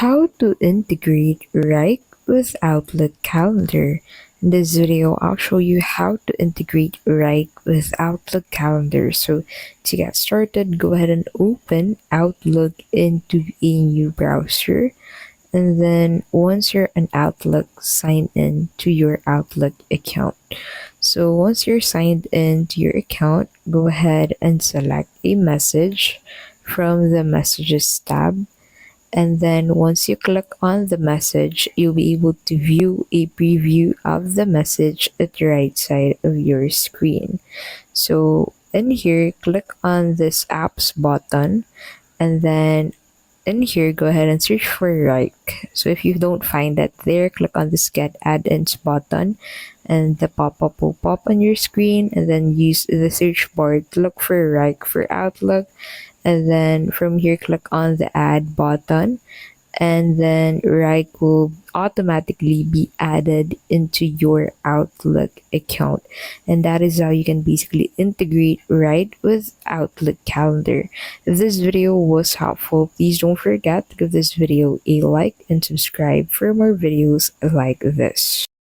How to integrate Wrike with Outlook Calendar. In this video, I'll show you how to integrate Wrike with Outlook Calendar. So to get started, go ahead and open Outlook into a new browser. And then once you're in Outlook, sign in to your Outlook account. So once you're signed in to your account, go ahead and select a message from the Messages tab, and then once you click on the message, you'll be able to view a preview of the message at the right side of your screen. So in here, click on this apps button, and then in here, go ahead and search for Wrike. So if you don't find that there, click on this get add-ins button, and the pop-up will pop on your screen, and then use the search bar to look for Wrike for Outlook. And then from here, click on the add button, and then Wrike will automatically be added into your Outlook account. And that is how you can basically integrate Wrike with Outlook Calendar. If this video was helpful, please don't forget to give this video a like and subscribe for more videos like this.